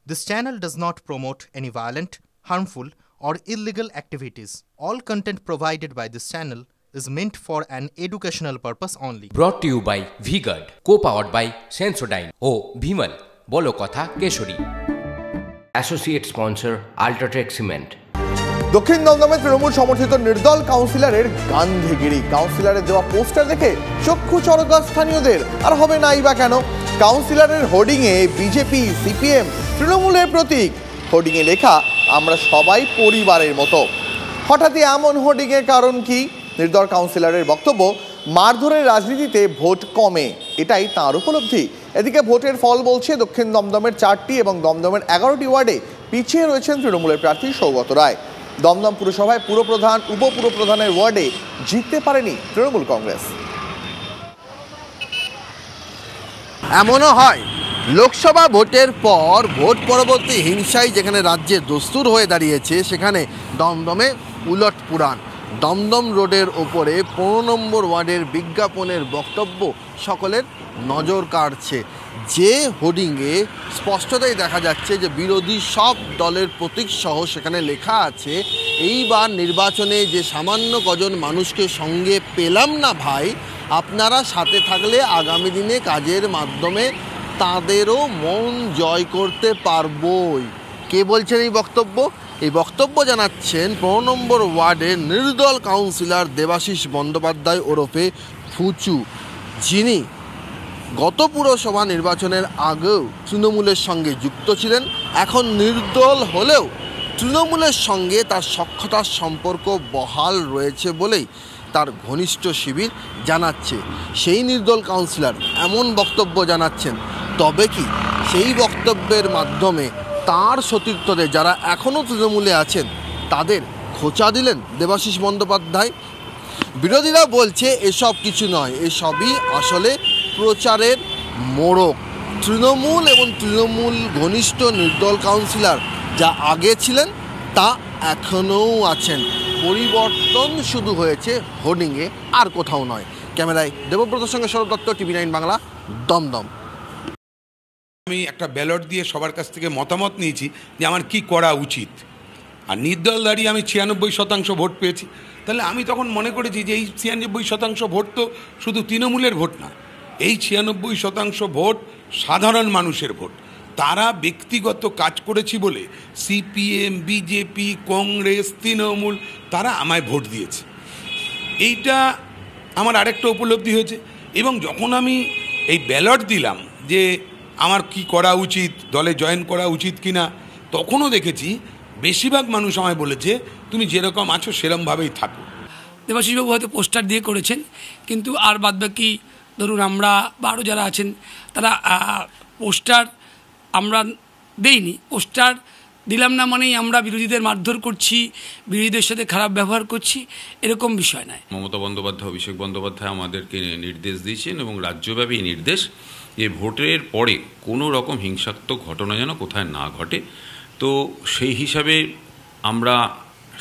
This channel does not promote any violent, harmful, or illegal activities. All content provided by this channel is meant for an educational purpose only. Brought to you by V-Guard, co-powered by Sensodyne O Bhimal, বলো কথা Keshari. Associate sponsor Ultratech Cement। দক্ষিণ দমদমে তৃণমূল সমর্থিত নির্দল কাউন্সিলরের গান্ধীগিরি। কাউন্সিলরের দেওয়া poster দেখে চক্ষু চড়কা স্থানীয়দের। আর হবে নাই বা কেন? কাউন্সিলরের হোর্ডিংয়ে বিজেপি, সিপিএম, তৃণমূলের প্রতীক। হোর্ডিংয়ে লেখা আমরা সবাই পরিবারের মতো। হঠাৎই এমন হোর্ডিংয়ের কারণ কি? নির্দল কাউন্সিলরের বক্তব্য, মারধরের রাজনীতিতে ভোট কমে, এটাই তাঁর উপলব্ধি। এদিকে ভোটের ফল বলছে দক্ষিণ দমদমের 4টি এবং দমদমের 11টি ওয়ার্ডে পিছিয়ে রয়েছেন তৃণমূলের প্রার্থী সৌগত রায়। দমদম পুরসভায় পুরপ্রধান, উপপুরপ্রধানের ওয়ার্ডে জিততে পারেনি তৃণমূল কংগ্রেস। এমনও হয় লোকসভা ভোটের পর ভোট পরবর্তী হিংসাই যেখানে রাজ্যে দস্তুর হয়ে দাঁড়িয়েছে, সেখানে দমদমে উলট পুরাণ। দমদম রোডের ওপরে 15 নম্বর ওয়ার্ডের বিজ্ঞাপনের বক্তব্য সকলের নজর কাড়ছে। যে হোর্ডিংয়ে স্পষ্টতই দেখা যাচ্ছে যে বিরোধী সব দলের প্রতীক সহ সেখানে লেখা আছে, এইবার নির্বাচনে যে সামান্য কজন মানুষকে সঙ্গে পেলাম না ভাই, আপনারা সাথে থাকলে আগামী দিনে কাজের মাধ্যমে তাদেরও মন জয় করতে পারবই। কে বলছেন এই বক্তব্য? এই বক্তব্য জানাচ্ছেন 15 নম্বর ওয়ার্ডের নির্দল কাউন্সিলর দেবাশিস বন্দ্যোপাধ্যায় ওরফে ফুচু, যিনি গত পুরসভা নির্বাচনের আগেও তৃণমূলের সঙ্গে যুক্ত ছিলেন। এখন নির্দল হলেও তৃণমূলের সঙ্গে তার সখ্যতার সম্পর্ক বহাল রয়েছে বলেই তার ঘনিষ্ঠ শিবির জানাচ্ছে। সেই নির্দল কাউন্সিলর এমন বক্তব্য জানাচ্ছেন, তবে কি সেই বক্তব্যের মাধ্যমে তার সতীর্থদের যারা এখনও তৃণমূলে আছেন তাদের খোঁচা দিলেন দেবাশিস বন্দ্যোপাধ্যায়? বিরোধীরা বলছে এসব কিছু নয়, এসবই আসলে প্রচারের মোড়ক। তৃণমূল এবং তৃণমূল ঘনিষ্ঠ নির্দল কাউন্সিলর যা আগে ছিলেন তা এখনও আছেন। পরিবর্তন শুধু হয়েছে হোর্ডিংয়ে, আর কোথাও নয়। ক্যামেরায় দেবব্রতর সঙ্গে সৌরভ দত্ত, TV9 বাংলা, দমদম। আমি একটা ব্যালট দিয়ে সবার কাছ থেকে মতামত নিয়েছি যে আমার কি করা উচিত। আর নির্দল দাঁড়িয়ে আমি 96% ভোট পেয়েছি। তাহলে আমি তখন মনে করেছি যে এই 96% ভোট তো শুধু তৃণমূলের ভোট না, এই 96% ভোট সাধারণ মানুষের ভোট। তারা ব্যক্তিগত কাজ করেছি বলে সিপিএম, বিজেপি, কংগ্রেস, তৃণমূল তারা আমায় ভোট দিয়েছে। এইটা আমার আরেকটা উপলব্ধি হয়েছে। এবং যখন আমি এই ব্যালট দিলাম যে আমার কি করা উচিত, দলে জয়েন করা উচিত কি না, তখনও দেখেছি বেশিরভাগ মানুষ আমায় বলেছে তুমি যেরকম আছো সেরকমভাবেই থাকো। দেবাশিসবাবু হয়তো পোস্টার দিয়ে করেছেন, কিন্তু আর বাদবাকি ধরুন আমরা বা আরও যারা আছেন তারা পোস্টার আমরা দেইনি। পোস্টার দিলাম না মানেই আমরা বিরোধীদের মারধর করছি, বিরোধীদের সাথে খারাপ ব্যবহার করছি, এরকম বিষয় নয়। মমতা বন্দ্যোপাধ্যায়, অভিষেক বন্দ্যোপাধ্যায় আমাদেরকে নির্দেশ দিয়েছেন এবং রাজ্যব্যাপী নির্দেশ যে ভোটের পরে কোনো রকম হিংসাত্মক ঘটনা যেন কোথায় না ঘটে। তো সেই হিসাবে আমরা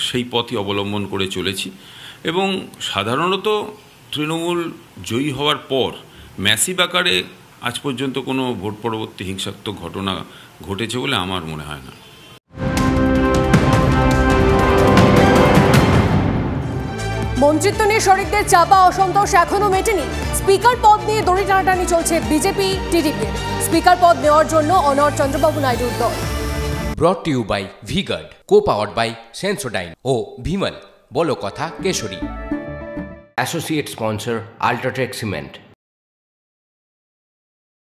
সেই পথই অবলম্বন করে চলেছি। এবং সাধারণত তৃণমূল জয়ী হওয়ার পর ম্যাসিভ আকারে আজ পর্যন্ত কোনো ভোট পরবর্তী হিংসাত্মক ঘটনা ঘটেছে বলে আমার মনে হয় না। মন্ত্রিত্ব নিয়ে শরিকদের চাপা অসন্তোষ এখনো মেটেনি। স্পিকার পদ নিয়ে দড়ি টানাটানি চলছে বিজেপি, টিডিপি। স্পিকার পদ নেওয়ার জন্য অনর চন্দ্রবাবু নাইডুর দল। Brought to you by V-Guard, co-powered by Sensodyne O Bhimal, বলো কথা Keshari. Associate sponsor Ultratech Cement।